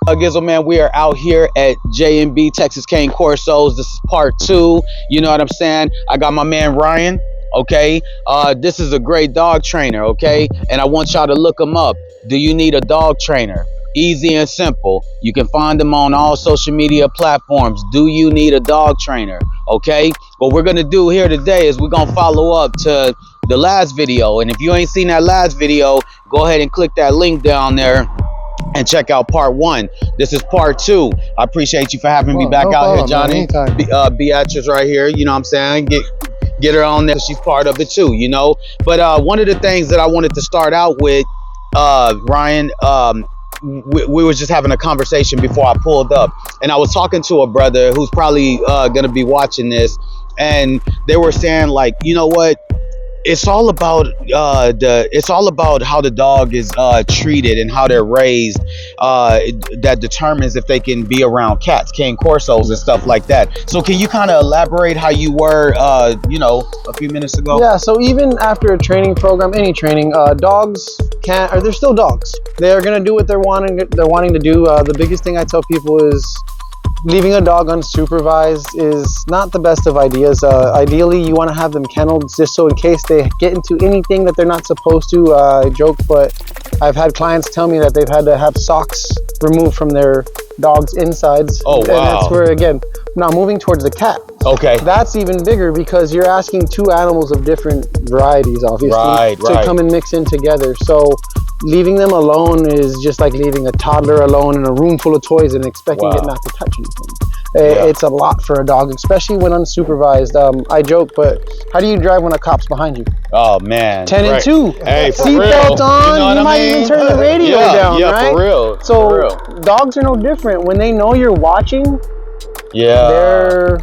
Thuggizzle, man, we are out here at J&B Texas Cane Corsos. This is part 2. You know what I'm saying? I got my man Ryan. Okay, this is a great dog trainer. Okay, and I want y'all to look him up. Do you need a dog trainer? Easy and simple. You can find them on all social media platforms. Do you need a dog trainer? Okay, what we're gonna do here today is we're gonna follow up to the last video, and if you ain't seen that last video, go ahead and click that link down there and check out part 1. This is part 2. I appreciate you for having me back out here, Johnny. Beatrice right here, you know what I'm saying? Get her on there. She's part of it too, you know. But one of the things that I wanted to start out with, Ryan, we were just having a conversation before I pulled up, and I was talking to a brother who's probably gonna be watching this, and they were saying, like, you know what, it's all about how the dog is treated and how they're raised, that determines if they can be around cats, Cane Corsos and stuff like that. So can you kind of elaborate how you were you know, a few minutes ago? Yeah, so even after a training program, any training, dogs they're still dogs. They're gonna do what they're wanting to do. The biggest thing I tell people is leaving a dog unsupervised is not the best of ideas. Ideally, you want to have them kenneled just so in case they get into anything that they're not supposed to. I joke, but I've had clients tell me that they've had to have socks removed from their dog's insides. Oh, wow. And that's where, again, now moving towards the cat. Okay. That's even bigger because you're asking two animals of different varieties, obviously, to come and mix in together. So leaving them alone is just like leaving a toddler alone in a room full of toys and expecting it not to touch anything. It's a lot for a dog, especially when unsupervised. I joke, but how do you drive when a cop's behind you? Oh man, 10 and 2. Hey, seatbelt on. You might even turn the radio down, right? For real. So for real. Dogs are no different. When they know you're watching, they're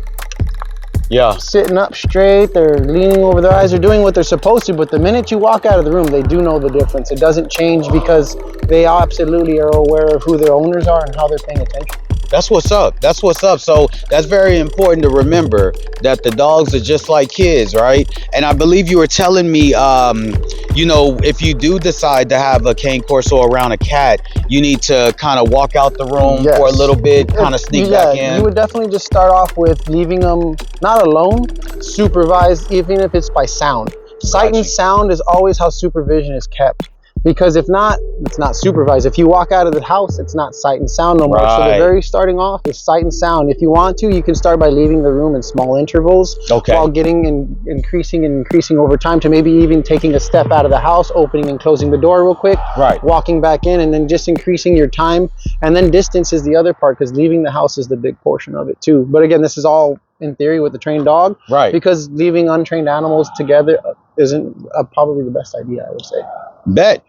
sitting up straight, they're leaning over their eyes, they're doing what they're supposed to, but the minute you walk out of the room, they do know the difference. It doesn't change because they absolutely are aware of who their owners are and how they're paying attention. That's what's up. That's what's up. So that's very important to remember, that the dogs are just like kids, right? And I believe you were telling me, you know, if you do decide to have a Cane Corso around a cat, you need to kind of walk out the room for a little bit, kind of sneak back in. You would definitely just start off with leaving them not alone, supervised, even if it's by sound. Sight and sound is always how supervision is kept. Because if not, it's not supervised. If you walk out of the house, it's not sight and sound no more. So the very starting off is sight and sound. If you want to, you can start by leaving the room in small intervals while getting and increasing over time to maybe even taking a step out of the house, opening and closing the door real quick, walking back in, and then just increasing your time. And then distance is the other part, because leaving the house is the big portion of it too. But again, this is all in theory with the trained dog, because leaving untrained animals together isn't probably the best idea, I would say. Bet.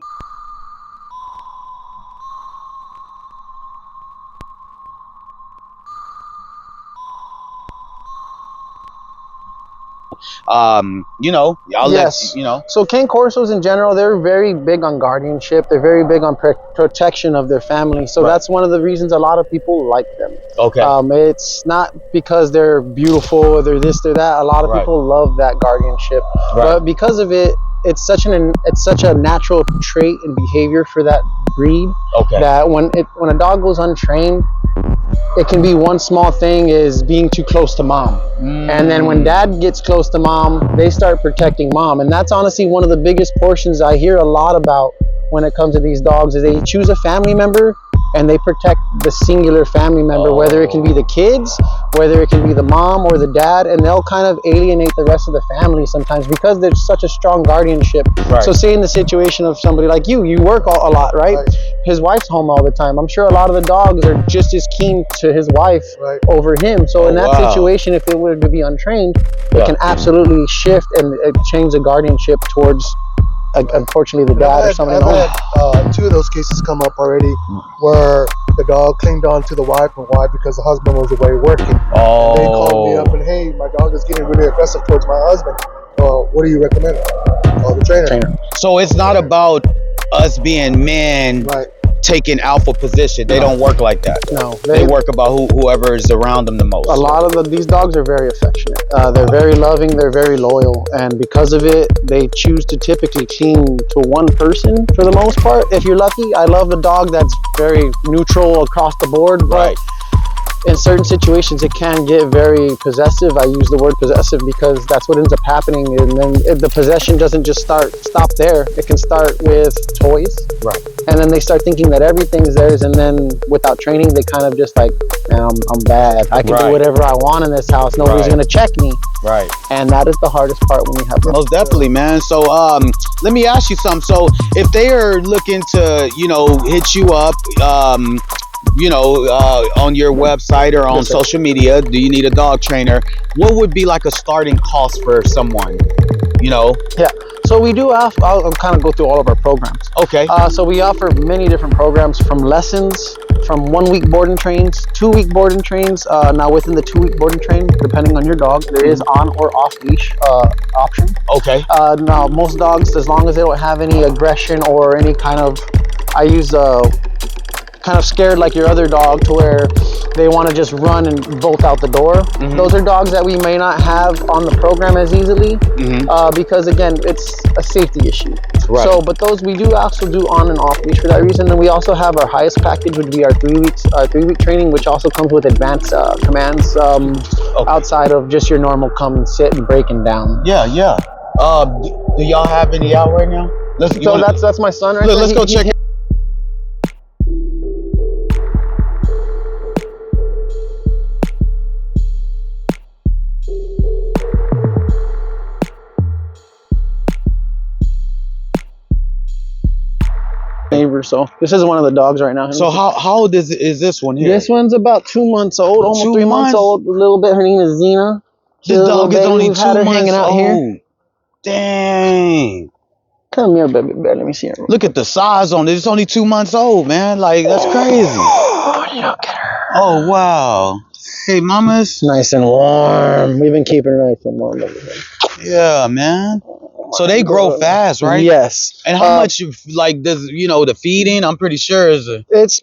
You know, I'll let you know. So Cane Corsos in general, they're very big on guardianship. They're very big on protection of their family. So that's one of the reasons a lot of people like them. It's not because they're beautiful or they're this or that. A lot of people love that guardianship, but because of it, it's such a natural trait and behavior for that breed that when a dog goes untrained, it can be one small thing is being too close to mom. And then when dad gets close to mom, they start protecting mom. And that's honestly one of the biggest portions I hear a lot about when it comes to these dogs, is they choose a family member and they protect the singular family member, whether it can be the kids, whether it can be the mom or the dad, and they'll kind of alienate the rest of the family sometimes because there's such a strong guardianship. So say in the situation of somebody like you work a lot, right? His wife's home all the time. I'm sure a lot of the dogs are just as keen to his wife over him. So in that situation, if it were to be untrained, it can absolutely shift and change the guardianship towards, unfortunately, the dad or somebody. I've had 2 of those cases come up already, where the dog clinged on to the wife, and why? Because the husband was away working. And they called me up and, hey, my dog is getting really aggressive towards my husband. What do you recommend? Call the trainer. So it's not about us being men taking alpha position. They don't work like that. No, they work about whoever is around them the most. A lot of these dogs are very affectionate. They're very loving. They're very loyal, and because of it, they choose to typically cling to one person for the most part. If you're lucky, I love a dog that's very neutral across the board, but in certain situations it can get very possessive. I use the word possessive because that's what ends up happening, and then the possession doesn't just stop there. It can start with toys, right? And then they start thinking that everything's theirs, and then without training they kind of just like, I'm bad, I can do whatever I want in this house, nobody's gonna check me. Right. And that is the hardest part when you have most definitely, man. So let me ask you something. So if they are looking to, you know, hit you up, you know, on your website or on social media, do you need a dog trainer? What would be like a starting cost for someone, you know? Yeah, so we do I'll kind of go through all of our programs. Okay. So we offer many different programs, from lessons, from 1 week board and trains, 2 week board and trains. Now within the 2 week board and train, depending on your dog, there is on or off leash option. Okay. Now most dogs, as long as they don't have any aggression or any kind of, I use kind of scared like your other dog to where they want to just run and bolt out the door. Those are dogs that we may not have on the program as easily because again, it's a safety issue. Right. So, but those we do also do on and off leash for that reason. And we also have our highest package would be our 3 week training, which also comes with advanced commands outside of just your normal come and sit and breaking down. Yeah. Do y'all have any out right now? That's my son right there. Let's go check it. So this is one of the dogs right now. So how old is this one here? This one's about 2 months old, almost 3 months old, a little bit. Her name is Xena. This dog is only 2 months hanging out here. Dang. Come here, baby bear. Let me see her. Look at the size on it. It's only 2 months old, man. Like, that's crazy. Oh, look at her. Oh, wow. Hey, mamas. Nice and warm. We've been keeping her nice and warm over here. Yeah, man. So they grow fast, right? Yes. And how much, like, does, you know, the feeding, I'm pretty sure is it's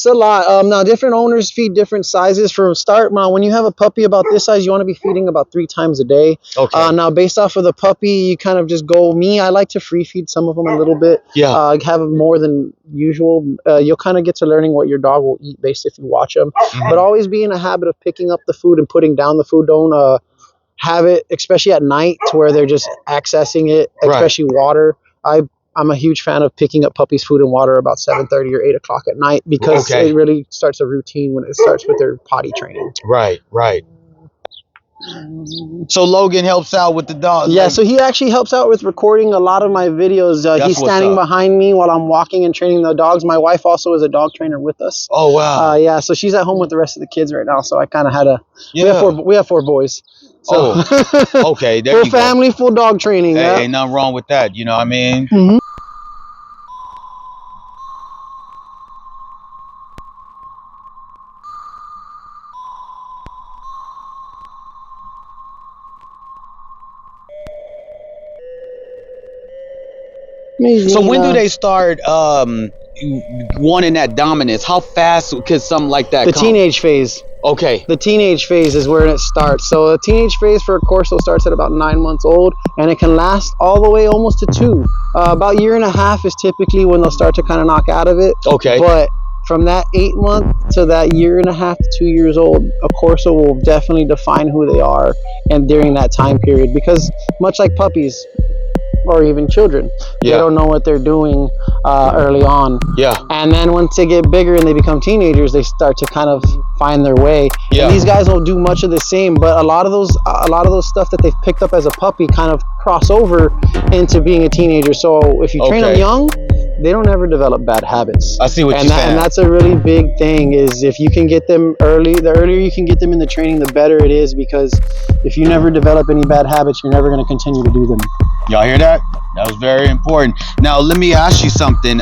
a lot. Now different owners feed different sizes from start. Now when you have a puppy about this size, you want to be feeding about 3 times a day. Okay. Now based off of the puppy, you kind of just go, I like to free feed some of them a little bit. Yeah. Have more than usual. You'll kind of get to learning what your dog will eat based if you watch them. But always be in a habit of picking up the food and putting down the food. Don't have it, especially at night, to where they're just accessing it, especially water. I'm a huge fan of picking up puppies' food and water about 7:30 or 8 o'clock at night because it really starts a routine when it starts with their potty training. Right. So Logan helps out with the dog. Yeah, so he actually helps out with recording a lot of my videos. He's standing behind me while I'm walking and training the dogs. My wife also is a dog trainer with us. Oh, wow. Yeah, so she's at home with the rest of the kids right now. So I kind of had we have 4 boys. So okay. There full you go. family, full dog training. Hey, ain't nothing wrong with that. You know what I mean? Mm-hmm. So when do they start wanting that dominance? How fast could something like that come? Teenage phase. Okay. The teenage phase is where it starts. So the teenage phase for a Corso starts at about 9 months old, and it can last all the way almost to 2. About 1.5 years is typically when they'll start to kind of knock out of it. Okay. But from that 8 month to that 1.5 to 2 years old, a Corso will definitely define who they are, and during that time period, because much like puppies or even children, they don't know what they're doing early on. Yeah. And then once they get bigger and they become teenagers, they start to kind of find their way. Yeah. And these guys will do much of the same, but a lot of those stuff that they've picked up as a puppy kind of cross over into being a teenager. So if you train them young, they don't ever develop bad habits. I see what you're saying. And that's a really big thing, is if you can get them early, the earlier you can get them in the training, the better it is, because if you never develop any bad habits, you're never going to continue to do them. Y'all hear that? That was very important. Now, let me ask you something.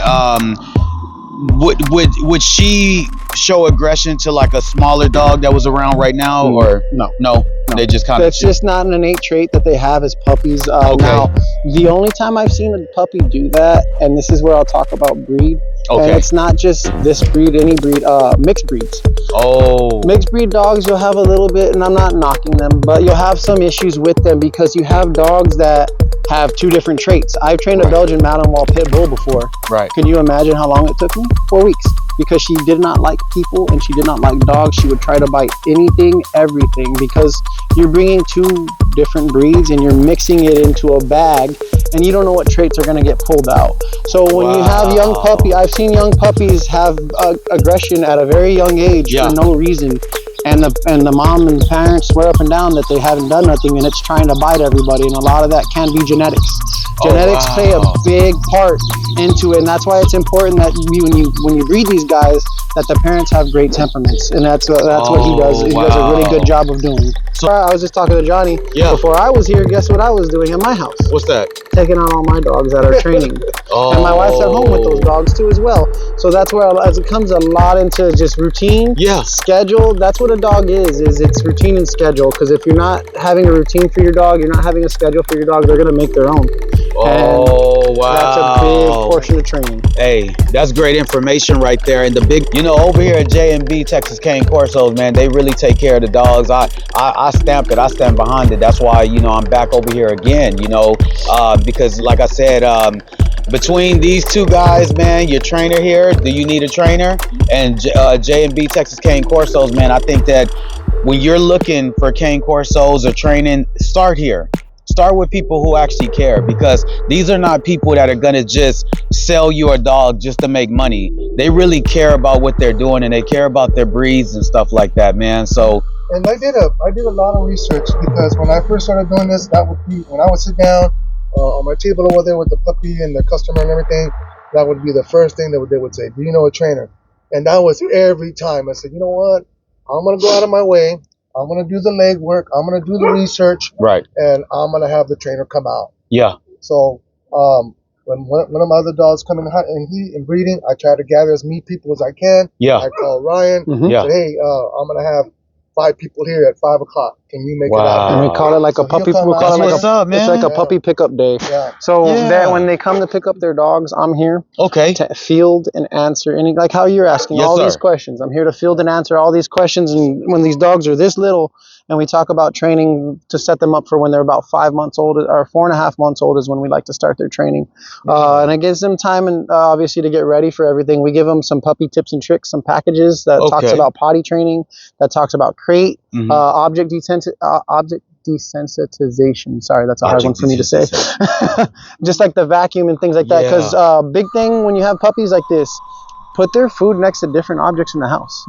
Would she show aggression to like a smaller dog that was around right now, or no? They just kind of. That's just not an innate trait that they have as puppies. Now, the only time I've seen a puppy do that, and this is where I'll talk about breed. Okay. And it's not just this breed, any breed, mixed breeds. Oh. Mixed breed dogs, you'll have a little bit, and I'm not knocking them, but you'll have some issues with them because you have dogs that have two different traits. I've trained a Belgian Malinois pit bull before. Right. Can you imagine how long it took me? 4 weeks. Because she did not like people and she did not like dogs. She would try to bite anything, everything, because you're bringing two different breeds and you're mixing it into a bag and you don't know what traits are going to get pulled out. So when you have young puppy, I've seen young puppies have aggression at a very young age for no reason. And the mom and parents swear up and down that they haven't done nothing and it's trying to bite everybody, and a lot of that can be genetics. Genetics play a big part into it, and that's why it's important that when you breed these guys, that the parents have great temperaments, and that's what he does. He does a really good job of doing. So I was just talking to Johnny before I was here. Guess what I was doing at my house? What's that? Taking on all my dogs that are training. And my wife's at home with those dogs too as well. So that's where it comes a lot into just routine, schedule. That's what a dog is it's routine and schedule. Because if you're not having a routine for your dog, you're not having a schedule for your dog, they're gonna make their own. Oh, wow. That's a big portion of training. Hey, that's great information right there. And the big, over here at J&B Texas Cane Corsos, man, they really take care of the dogs. I stamp it. I stand behind it. That's why, I'm back over here again, because like I said, between these two guys, man, your trainer here, do you need a trainer? And J&B Texas Cane Corsos, man, I think that when you're looking for Cane Corsos or training, start here. Start with people who actually care, because these are not people that are gonna just sell you a dog just to make money. They really care about what they're doing and they care about their breeds and stuff like that, man. So. And I did a lot of research, because when I first started doing this, that would be when I would sit down on my table over there with the puppy and the customer and everything. That would be the first thing that they would say, "Do you know a trainer?" And that was every time. I said, you know what? I'm gonna go out of my way. I'm going to do the legwork. I'm going to do the research. Right. And I'm going to have the trainer come out. Yeah. So when one of my other dogs come in breeding, I try to gather as many people as I can. Yeah. I call Ryan. Said, hey, I'm going to have 5 people here at 5 o'clock. Can you make it out? And we call it like a puppy. It's like a puppy pickup day. Yeah. So that when they come to pick up their dogs, I'm here. Okay. To field and answer any, like how you're asking all these questions. I'm here to field and answer all these questions. And when these dogs are this little, and we talk about training to set them up for when they're about 5 months old, or 4.5 months old is when we like to start their training. And it gives them time and obviously to get ready for everything. We give them some puppy tips and tricks, some packages that talks about potty training, that talks about crate, object desensitization. Sorry, that's a hard one for me to say. Just like the vacuum and things like that. Because big thing when you have puppies like this, put their food next to different objects in the house.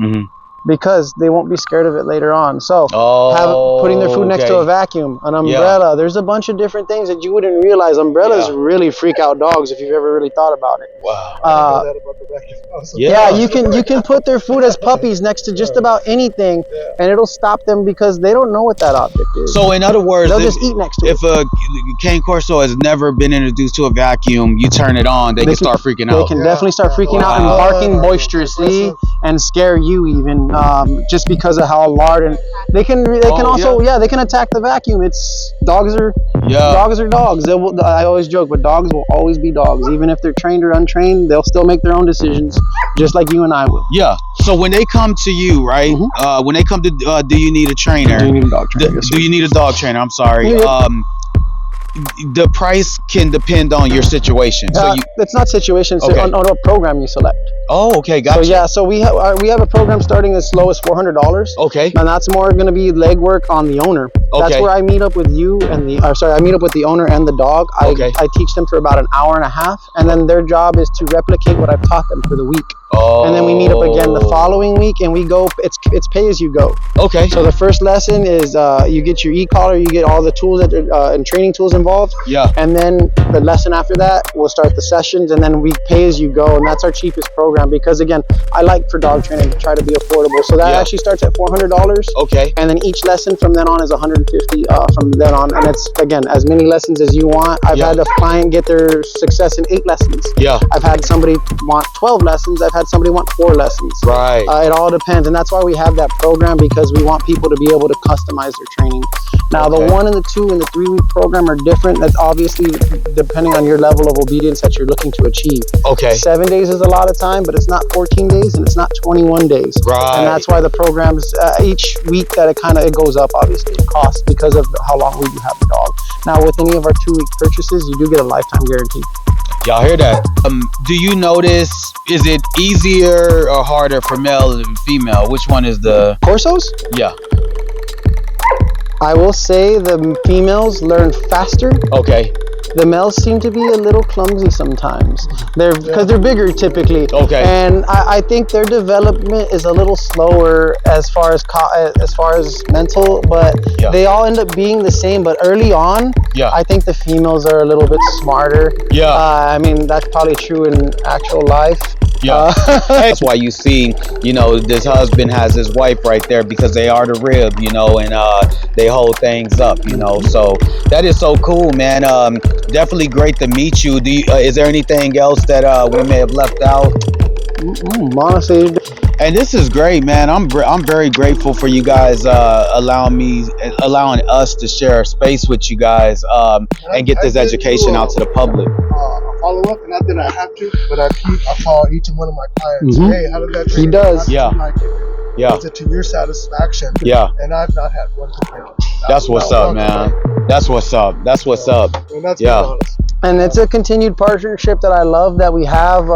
Because they won't be scared of it later on. So putting their food next to a vacuum, an umbrella. There's a bunch of different things that you wouldn't realize. Umbrellas really freak out dogs if you've ever really thought about it. Wow. You can put their food as puppies next to just about anything, and it'll stop them because they don't know what that object is. So in other words, they'll just eat next to it. If a Cane Corso has never been introduced to a vacuum, you turn it on, they can start freaking out. They can definitely start freaking out and barking boisterously and scare you even. Just because of how large, and they can also they can attack the vacuum. Dogs are dogs. I always joke, but dogs will always be dogs, even if they're trained or untrained. They'll still make their own decisions, just like you and I will. Yeah. So when they come to you, right? When they come to, do you need a trainer? Do you need a dog trainer? Do you need a dog trainer? I'm sorry. The price can depend on your situation. So it's not situation. It's on what program you select. Oh, okay, gotcha. So we have a program starting as low as $400. Okay. And that's more going to be legwork on the owner. That's where I meet up with you and I meet up with the owner and the dog. I teach them for about an hour and a half, and then their job is to replicate what I've taught them for the week. And then we meet up again the following week, and we go. It's pay as you go. Okay. So the first lesson is you get your e-collar, you get all the tools and training tools involved. Yeah. And then the lesson after that, we'll start the sessions, and then we pay as you go, and that's our cheapest program because again, I like for dog training to try to be affordable. So that actually starts at $400. Okay. And then each lesson from then on is $150 from then on, and it's again as many lessons as you want. I've had a client get their success in 8 lessons. Yeah. I've had somebody want 12 lessons. I've had had somebody want 4 lessons. Right. It all depends, and that's why we have that program, because we want people to be able to customize their training. Now, the 1 and the 2 and the 3 week program are different. That's obviously depending on your level of obedience that you're looking to achieve. Okay. 7 days is a lot of time, but it's not 14 days and it's not 21 days. Right. And that's why the programs, each week that it goes up, obviously, in cost because of how long we have the dog. Now, with any of our 2 week purchases, you do get a lifetime guarantee. Y'all hear that? Do you notice, is it easier or harder for male and female? Which one is the Corsos? Yeah. I will say the females learn faster. Okay. The males seem to be a little clumsy sometimes. Because they're bigger typically. Okay. And I think their development is a little slower as far as mental, but they all end up being the same. But early on, I think the females are a little bit smarter. Yeah. I mean, that's probably true in actual life. Yeah. That's why you see, you know, this husband has his wife right there, because they are the rib, you know, and they hold things up, you know. So that is so cool, man. Definitely great to meet you. Is there anything else that we may have left out? Honestly. And this is great, man. I'm very grateful for you guys allowing us to share space with you guys and get this education out to the public. Follow up, not that I have to, but I call each and one of my clients. Hey, how did that training? He does. Like it? Is it to your satisfaction? Yeah. And I've not had one complaint. That's what's up, man. That's what's up. That's what's up. And that's honest. And it's a continued partnership that I love that we have.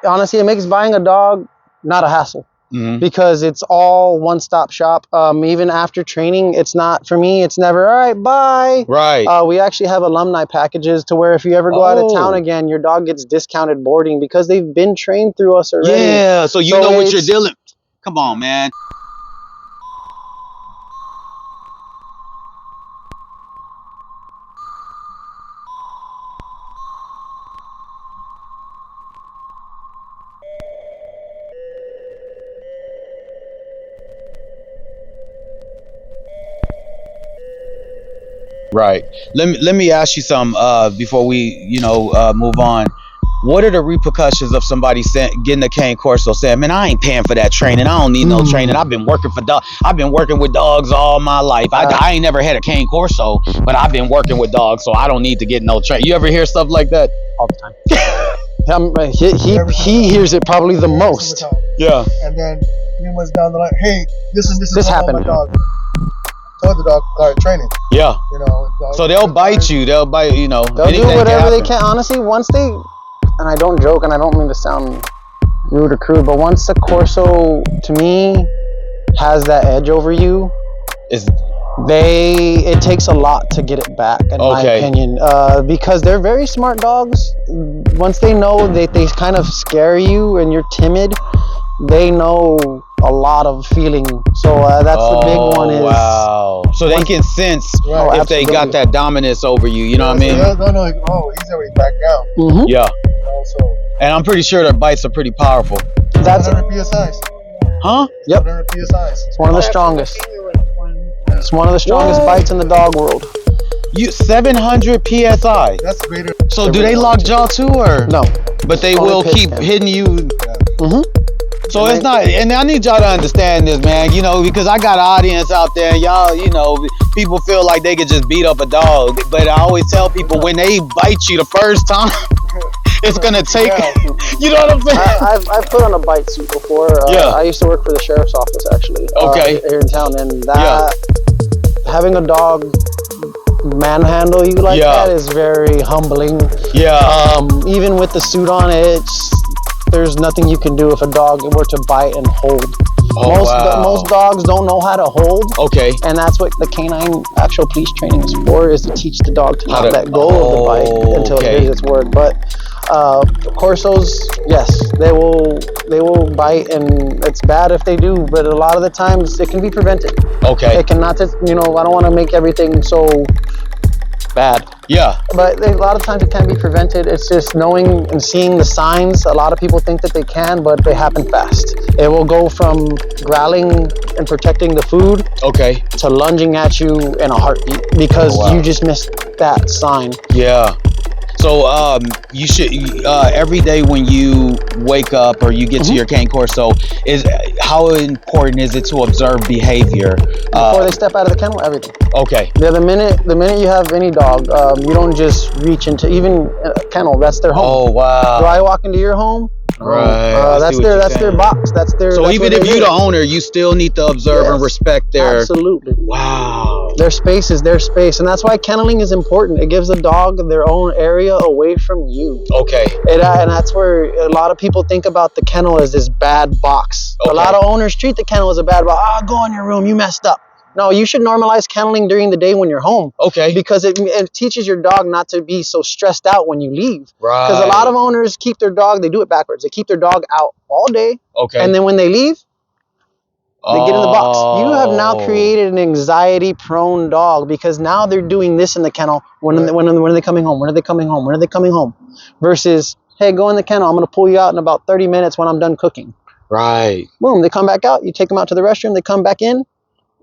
Honestly, it makes buying a dog not a hassle. Because it's all one-stop shop. Even after training, it's not, for me, it's never, all right, bye. Right. We actually have alumni packages to where if you ever go out of town again, your dog gets discounted boarding because they've been trained through us already. Yeah, so you know what you're dealing. Come on, man. Right. Let me ask you something before we move on. What are the repercussions of somebody getting a Cane Corso saying, "Man, I ain't paying for that training. I don't need no training. I've been working with dogs all my life. I ain't never had a Cane Corso, but I've been working with dogs, so I don't need to get no training." You ever hear stuff like that? All the time. He hears it probably the most. Yeah. And then 3 months down the line, hey, this happened. My dog. Told the dog got training. Yeah. You know. So they'll bite you. They'll bite. You know. They'll do whatever they can. Honestly, once they, and I don't joke, and I don't mean to sound rude or crude, but once the Corso, to me, has that edge over you, it takes a lot to get it back, in my opinion, because they're very smart dogs. Once they know they kind of scare you and you're timid, they know a lot of feeling. So that's the big one. Is wow. So they can sense if they got that dominance over you. You know what I mean? They'll know, like, oh, he's already back down. Yeah. So, and I'm pretty sure their bites are pretty powerful. That's 700 PSIs. Huh? Yep. 700 PSIs. It's one of the strongest. It's one of the strongest bites in the dog world. 700 PSI. That's greater. So do they lock jaw too, or no? But they will keep hitting you. So it's not, and I need y'all to understand this, man, you know, because I got an audience out there, and y'all, you know, people feel like they could just beat up a dog, but I always tell people when they bite you the first time, it's gonna take, you know what I'm saying? I've put on a bite suit before. I used to work for the sheriff's office, actually, here in town, and having a dog manhandle you like that is very humbling. Even with the suit on, there's nothing you can do if a dog were to bite and hold. Most dogs don't know how to hold. And that's what the canine actual police training is for, is to teach the dog to not let go of the bite until it hears its word. But Corsos, yes, they will bite, and it's bad if they do, but a lot of the times it can be prevented. It cannot, I don't want to make everything so bad. But a lot of times it can be prevented. It's just knowing and seeing the signs. A lot of people think that they can, but they happen fast. It will go from growling and protecting the food to lunging at you in a heartbeat because you just missed that sign. So you should every day when you wake up or you get to your Cane Corso, is how important is it to observe behavior before they step out of the kennel? Everything. Okay. Yeah, the minute you have any dog, you don't just reach into even a kennel. That's their home. Oh wow. Do I walk into your home? Right. That's their box. That's their. So that's even if you're the owner, you still need to observe and respect their. Absolutely. Wow. Their space is their space, and that's why kenneling is important. It gives the dog their own area away from you. Okay. And that's where a lot of people think about the kennel as this bad box. Okay. A lot of owners treat the kennel as a bad box. Oh, go in your room. You messed up. No, you should normalize kenneling during the day when you're home. Okay. Because it teaches your dog not to be so stressed out when you leave. Right. Because a lot of owners keep their dog, they do it backwards. They keep their dog out all day. Okay. And then when they leave, they get in the box. You have now created an anxiety-prone dog because now they're doing this in the kennel. When are they coming home? When are they coming home? When are they coming home? Versus, hey, go in the kennel. I'm going to pull you out in about 30 minutes when I'm done cooking. Right. Boom, they come back out. You take them out to the restroom. They come back in.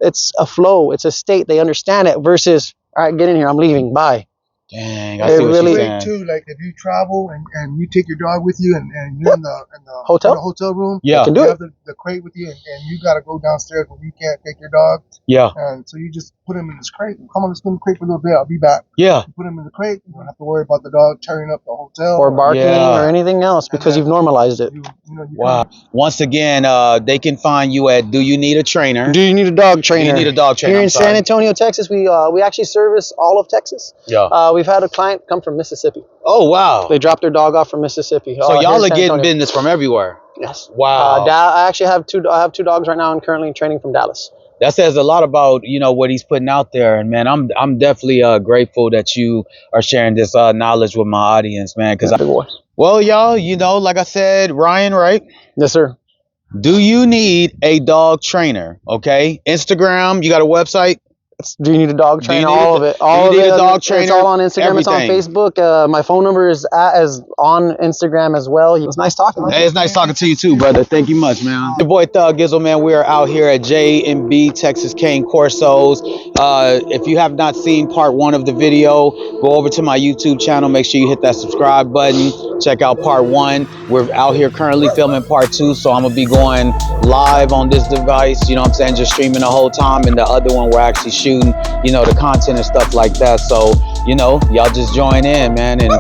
It's a flow. It's a state. They understand it. Versus, all right, get in here. I'm leaving. Bye. Dang, I see what you're saying. Too, like if you travel and you take your dog with you and you're in the hotel room, you can do you it. have the crate with you and you got to go downstairs when you can't take your dog. Yeah. And so you just put him in this crate. Come on, let's go in the crate for a little bit. I'll be back. Yeah. You put him in the crate. You don't have to worry about the dog tearing up the hotel or barking or anything else because you've normalized it. Wow. Once again, they can find you at Do You Need a Trainer? Do you need a dog trainer? Do you need a dog trainer? Here in San Antonio, Texas, we actually service all of Texas. Yeah. We've had a client come from Mississippi. Oh wow! They dropped their dog off from Mississippi. So y'all are getting business from everywhere. Yes. Wow. I actually have I have two dogs right now and currently training from Dallas. That says a lot about what he's putting out there, and man, I'm definitely grateful that you are sharing this knowledge with my audience, man. Because well, y'all, like I said, Ryan, right? Yes, sir. Do you need a dog trainer? Okay, Instagram. You got a website? Do you need a dog trainer? All of it. All of it. A dog trainer. It's all on Instagram. Everything. It's on Facebook. My phone number is on Instagram as well. It was nice talking to you. Hey, it's nice talking to you too, brother. Thank you much, man. Your boy Thuggizzle, man. We are out here at J&B Texas Cane Corsos. If you have not seen part 1 of the video, go over to my YouTube channel. Make sure you hit that subscribe button. Check out part 1. We're out here currently filming part 2, so I'm gonna be going live on this device. You know what I'm saying? Just streaming the whole time, and the other one we're actually shooting, the content and stuff like that. So, y'all just join in, man. And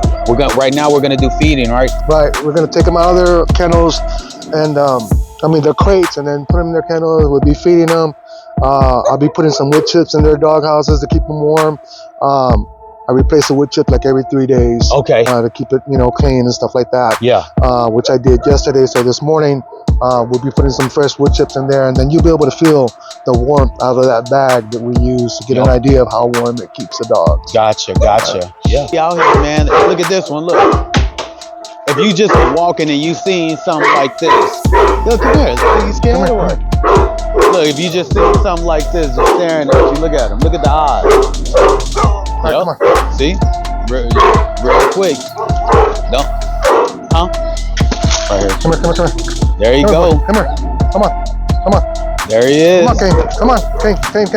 right now we're gonna do feeding, right? Right. We're gonna take them out of their kennels and their crates, and then put them in their kennels. We'll be feeding them. I'll be putting some wood chips in their dog houses to keep them warm. I replace the wood chip like every 3 days. Okay. To keep it, clean and stuff like that. Yeah. Which I did yesterday. So this morning, we'll be putting some fresh wood chips in there, and then you'll be able to feel the warmth out of that bag that we use to get an idea of how warm it keeps the dog. Gotcha. Yeah. Out here, man. Look at this one. Look. If you just walking and you seen something like this, look, come here. You scared or what? Look, if you just seen something like this, just staring at you, look at him. Look at the eyes. Right, come on. See? Real quick. Don't. Huh? Right here. Come here. There you go. Come here. Come on. There he is. Come on, Cane. Come on. Cane.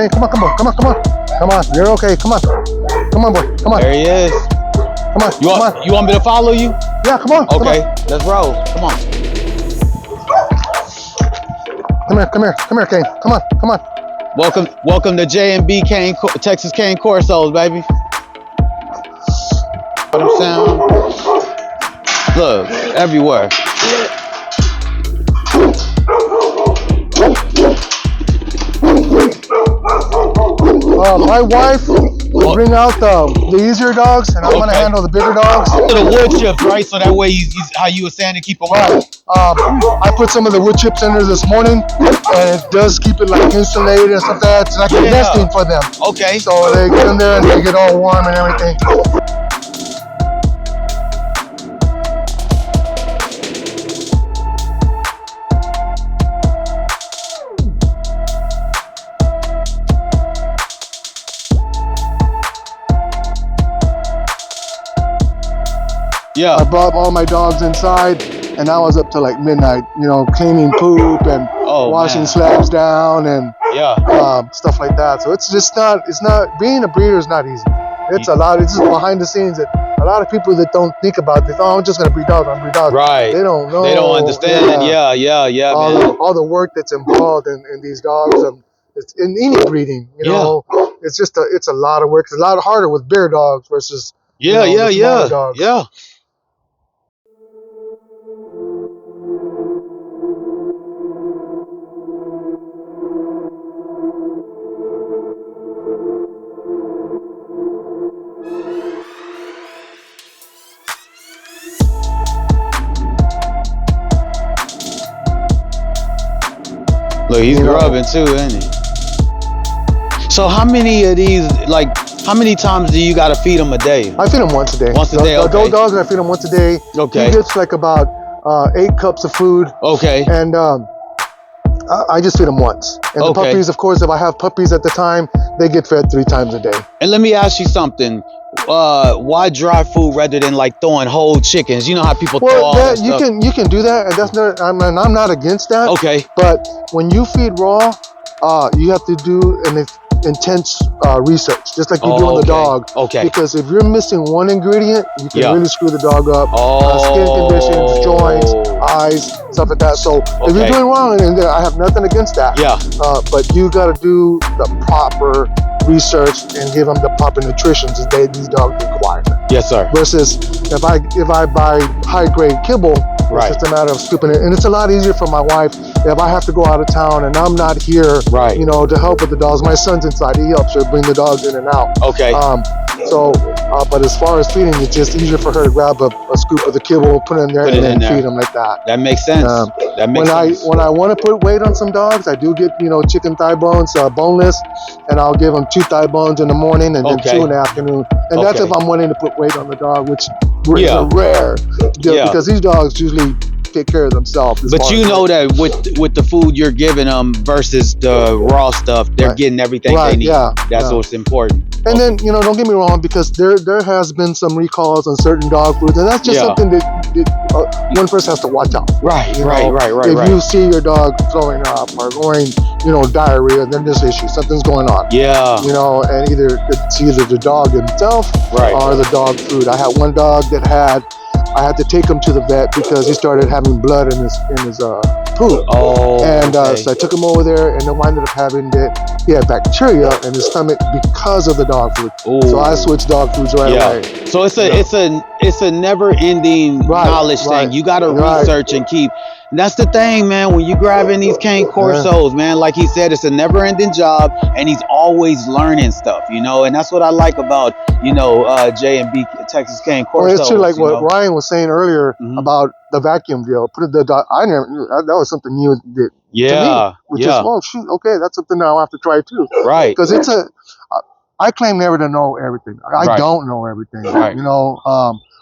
Come on. You're okay. Come on, boy. Come on. There he is. Come on. You want me to follow you? Yeah, come on. Okay, let's roll. Come on. Come here, Cane. Come on. Welcome to J&B Texas Cane Corsos, baby. What I'm saying? Look, everywhere. My wife will bring out the easier dogs, and I'm gonna handle the bigger dogs. The wood chips, right? So that way, he's how you were saying to keep them right. I put some of the wood chips in there this morning, and it does keep it like insulated and stuff like that. It's like a nesting for them. Okay. So they get in there and they get all warm and everything. Yeah. I brought all my dogs inside, and I was up to like midnight, cleaning poop and washing slabs down and stuff like that. So it's not being a breeder is not easy. It's a lot. It's just behind the scenes that a lot of people that don't think about this. Oh, I'm just gonna breed dogs. I'm breed dogs. Right. They don't know. They don't understand. Yeah, man. All the work that's involved in these dogs. It's in any breeding. You know, it's just it's a lot of work. It's a lot harder with bigger dogs versus the smaller dogs. Yeah. Look, he's grubbing too, isn't he? So how many of these, like, how many times do you got to feed him a day? I feed him once a day. Once a day, okay. Adult dogs, I feed him once a day. Okay. He gets like about 8 cups of food. Okay. And I just feed them once. And the puppies, of course, if I have puppies at the time, they get fed 3 times a day. And let me ask you something. Why dry food rather than like throwing whole chickens? You know how people throw all that stuff. You can do that, and that's not. I'm not against that. Okay. But when you feed raw, you have to do an intense research, just like you do on the dog. Okay. Because if you're missing one ingredient, you can really screw the dog up. Oh. Skin conditions, joints, eyes, stuff like that. So if you're doing wrong, and I have nothing against that. Yeah. But you got to do the proper research and give them the proper nutrition that these dogs require. Yes, sir. Versus if I buy high grade kibble, it's just a matter of scooping it, and it's a lot easier for my wife if I have to go out of town and I'm not here, you know, to help with the dogs. My son's inside; he helps her bring the dogs in and out. Okay. But as far as feeding, it's just easier for her to grab a scoop of the kibble, put it in there, and then feed them like that. That makes sense. That makes sense. When I want to put weight on some dogs, I do get chicken thigh bones, boneless, and I'll give them 2 thigh bones in the morning and then 2 in the afternoon. And that's if I'm wanting to put weight on the dog, which is a rare deal because these dogs usually take care of themselves. But you know that with the food you're giving them versus the raw stuff, they're getting everything they need. That's what's important. And then, don't get me wrong, because there has been some recalls on certain dog foods, and that's just something that one person has to watch out. Right. If you see your dog throwing up or going, diarrhea, then there's issues. Something's going on. Yeah. And it's either the dog himself or the dog food. I had one dog that I had to take him to the vet because he started having blood in his poop. So I took him over there, and then wound up having he had bacteria in his stomach because of the dog food. So I switched dog foods right away. So it's a never-ending knowledge thing. You got to research and keep. And that's the thing, man. When you grabbing these Cane Corsos, man, like he said, it's a never-ending job, and he's always learning stuff, and that's what I like about J&B Texas Cane Corsos. Well, it's true, like what Ryan was saying earlier about the vacuum deal. That was something new to me, which is, oh shoot, okay, that's something I'll have to try too. Right. Because I claim never to know everything. I don't know everything. Right.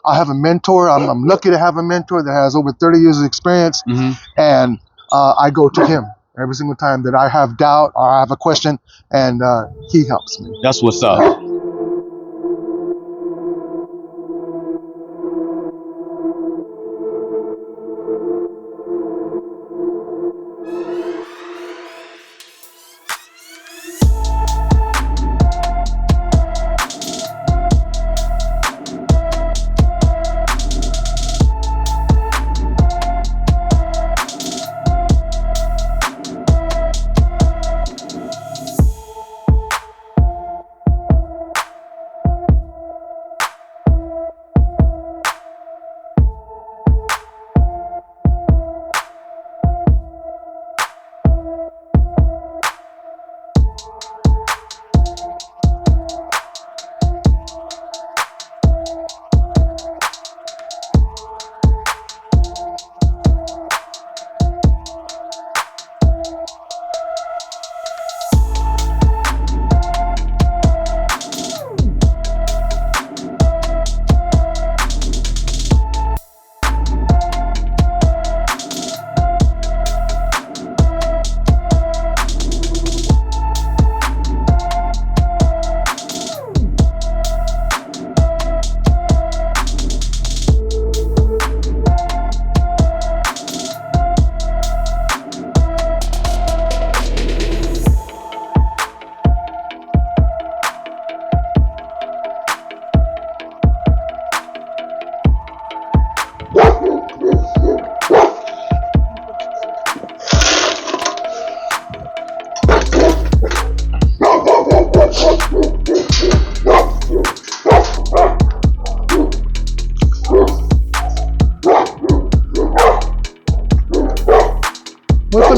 I have a mentor. I'm lucky to have a mentor that has over 30 years of experience, and I go to him every single time that I have doubt or I have a question, and he helps me. That's what's up.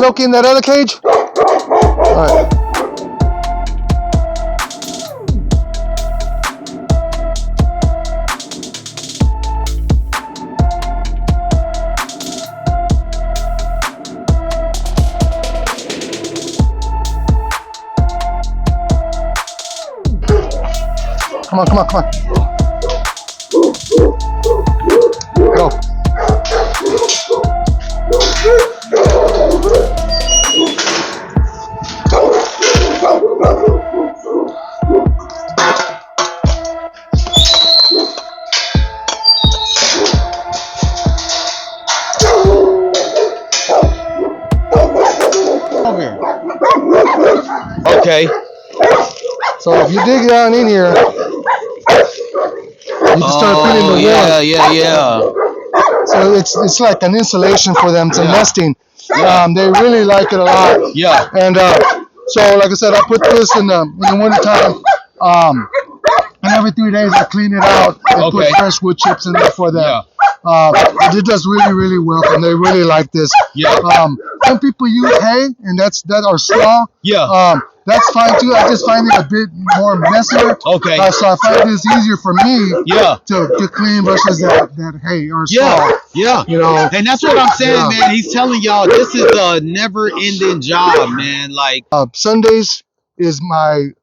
Loki in that other cage? All right. Come on, come on, come on. Go. Over here. Okay. So if you dig down in here, you can start feeling the warmth. Yeah. So it's like an insulation for them. It's a nesting. Yeah. They really like it a lot. Yeah. And so, like I said, I put this in the winter time. And every 3 days I clean it out and put fresh wood chips in there for them. It does really, really well, and they really like this. Yeah. Some people use hay, and that or straw. Yeah. That's fine too. I just find it a bit more messier. Okay. So I find this easier for me. Yeah. To clean versus that hay or straw. Yeah. You know. And that's what I'm saying, man. He's telling y'all this is a never-ending job, man. Like Sundays is my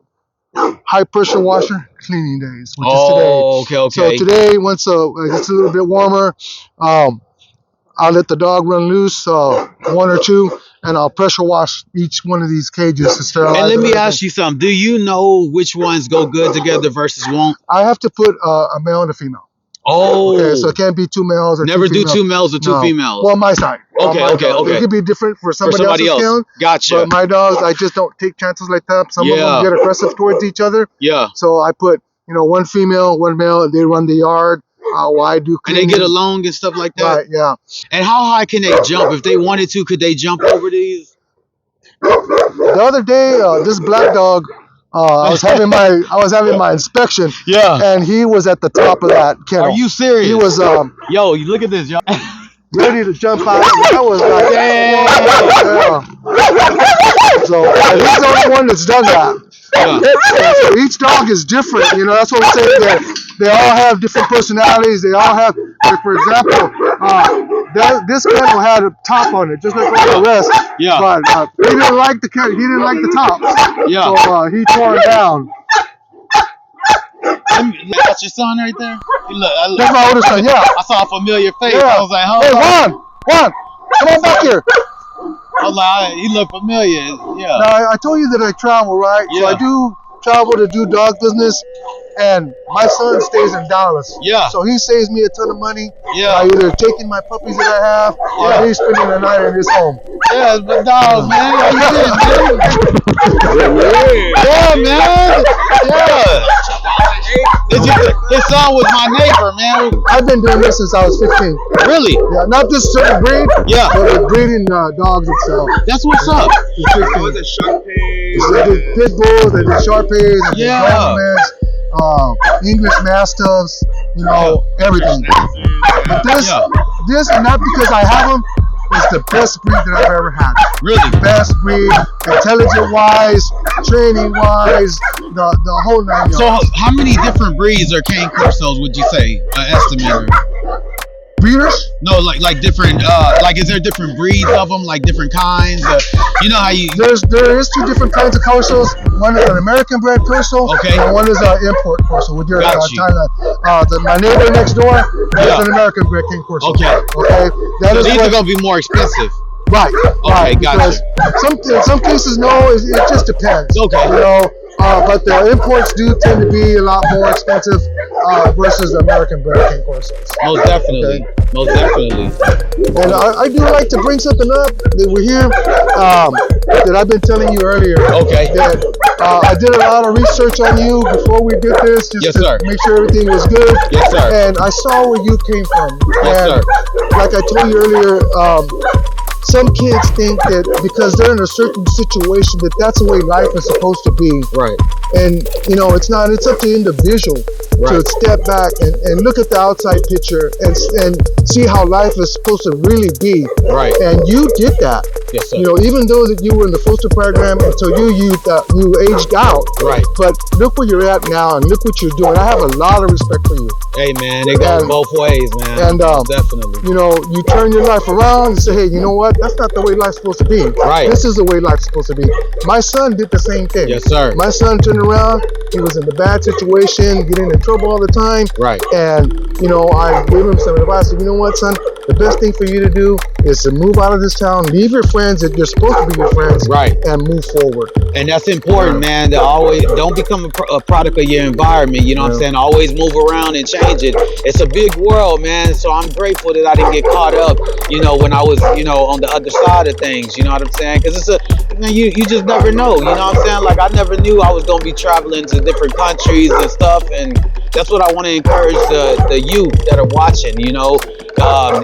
high pressure washer cleaning days, which is today. Okay. So today, once it's a little bit warmer, I'll let the dog run loose, one or two, and I'll pressure wash each one of these cages to sterilize. And let me ask you something. Do you know which ones go good together versus won't? I have to put a male and a female. Oh. Okay, so it can't be two males or never two do females. two males or two females. Well, my side. Okay. It could be different for somebody else's count. Gotcha. But my dogs, I just don't take chances like that. Some of them get aggressive towards each other. Yeah. So I put, one female, one male, and they run the yard. While I do cleaning. And they get along and stuff like that? Right, yeah. And how high can they jump? If they wanted to, could they jump over these? The other day, this black dog, I was having my inspection. Yeah. And he was at the top of that kennel. Are you serious? He was yo, you look at this, y'all. Ready to jump out. I was like, damn. So he's the only one that's done that. Yeah. So each dog is different, that's what we're saying there. They all have different personalities. They all have, like, for example, this kennel had a top on it, just like all the rest. Yeah. But he didn't like the top. Yeah. So he tore it down. That's your son right there? That's my oldest son, yeah. I saw a familiar face. Yeah. I was like, hey, Juan, come on back here. I was like, he looked familiar. Yeah. Now, I told you that I travel, right? Yeah. So I do travel to do dog business, and my son stays in Dallas. Yeah. So he saves me a ton of money. Yeah. By either taking my puppies that I have, or me spending the night in his home. Yeah, but dogs, man. How you doing, man? Yeah, man. Yeah. His son was my neighbor, man. I've been doing this since I was 15. Really? Yeah, not this certain breed. Yeah. But the breeding dogs itself. That's what's up. Was it Sharpies? They did pit bulls, they did Sharpies, they did Dobermans, English Mastiffs, everything. But this, and not because I have them, is the best breed that I've ever had. Really? Best breed, intelligent-wise, training-wise, the whole nine yards. So how many different breeds or Cane Corsos would you say, estimator? Breeders? No, like different, is there different breeds of them, like different kinds? You know how you... There is two different kinds of Corsos. One is an American-bred Corso, and one is an import Corso. With your Thailand. My neighbor next door, that's an American-bred Cane Corso. Okay. So these are going to be more expensive. Right. Okay, gotcha. In some cases, no, it just depends. Okay. But the imports do tend to be a lot more expensive versus the American-bred Cane Corsos. Most definitely. Okay. Most definitely. And I do like to bring something up that we're here that I've been telling you earlier. Okay. That I did a lot of research on you before we did this, just to make sure everything was good. Yes, sir. And I saw where you came from. Yes, sir. Like I told you earlier, some kids think that because they're in a certain situation that's the way life is supposed to be. Right. And it's not. It's up to the individual to step back and look at the outside picture and see how life is supposed to really be. Right. And you did that. Yes, sir. You know, even though that you were in the foster program until you aged out. Right. But look where you're at now, and look what you're doing. I have a lot of respect for you. Hey, man, it goes both ways, man. And definitely. You know, you turn your life around and say, hey, you know what? That's not the way life's supposed to be. Right. This is the way life's supposed to be. My son did the same thing. Yes, sir. My son turned around. He was in a bad situation, getting in trouble all the time. Right. And, you know, I gave him some advice. I said, you know what, son? The best thing for you to do is to move out of this town, leave your friends that you're supposed to be your friends, right, and move forward. And that's important, man. To always don't become a product of your environment. You know what I'm saying? Always move around and change it. It's a big world, man. So I'm grateful that I didn't get caught up, you know, when I was, you know, on the other side of things. You know what I'm saying? Because it's you just never know. You know what I'm saying? Like I never knew I was gonna be traveling to different countries and stuff, and that's what I want to encourage the youth that are watching. You know.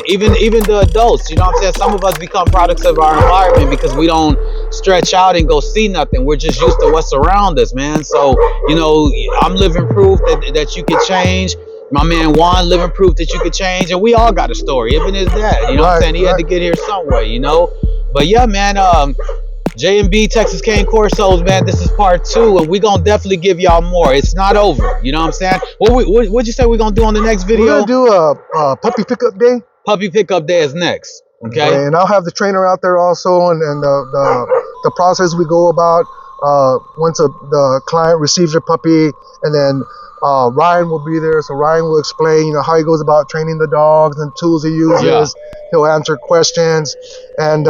Even the adults, you know what I'm saying? Some of us become products of our environment because we don't stretch out and go see nothing. We're just used to what's around us, man. So, you know, I'm living proof that you can change. My man Juan living proof that you can change. And we all got a story, even his dad. You know what I'm saying? He had to get here some way, you know? But yeah, man, J&B, Texas Cane Corsos, man, this is part 2, and we're going to definitely give y'all more. It's not over, you know what I'm saying? What'd you say we're going to do on the next video? We're going to do a puppy pickup day. Puppy pickup day is next, okay? And I'll have the trainer out there also, and the process we go about once the client receives their puppy, and then Ryan will be there, so Ryan will explain, you know, how he goes about training the dogs and tools he uses. Yeah. He'll answer questions, and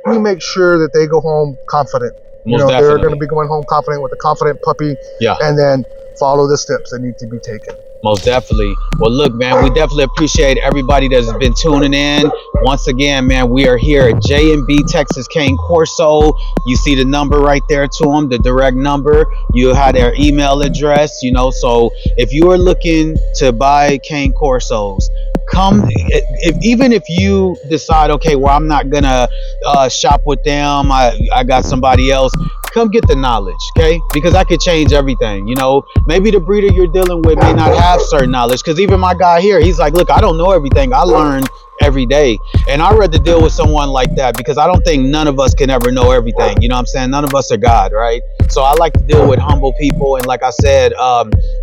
we make sure that they go home confident. They're going to be going home confident with a confident puppy, and then follow the steps that need to be taken. Most definitely. Well, look, man, we definitely appreciate everybody that's been tuning in. Once again, man, we are here at J&B Texas Cane Corso. You see the number right there to them, the direct number. You have their email address, you know. So if you are looking to buy Cane Corsos, come, even if you decide, okay, well, I'm not gonna shop with them, I got somebody else, come get the knowledge, okay? Because that could change everything, you know. Maybe the breeder you're dealing with may not have certain knowledge, because even my guy here, he's like, look, I don't know everything, I learn every day. And I'd rather deal with someone like that, because I don't think none of us can ever know everything, you know what I'm saying? None of us are God, right? So I like to deal with humble people, and like I said,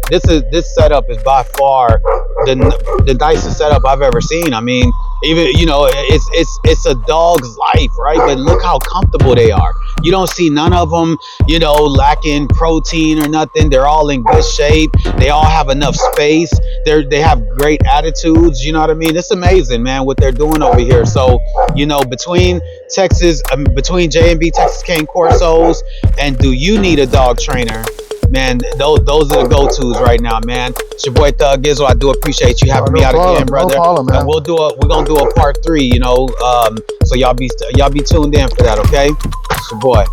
this setup is by far the nicest setup I've ever seen. I mean, even, you know, it's a dog's life, right? But look how comfortable they are. You don't see none of them, you know, lacking protein or nothing. They're all in good shape. They all have enough space. They have great attitudes. You know what I mean? It's amazing, man, what they're doing over here. So, you know, between J&B Texas Cane Corsos and do you need a dog trainer? Man, those are the go-tos right now, man. It's your boy Thuggizzle. I do appreciate you having me out again, brother. No problem, man. And we're gonna do a part 3, you know. So y'all be tuned in for that, okay? It's your boy.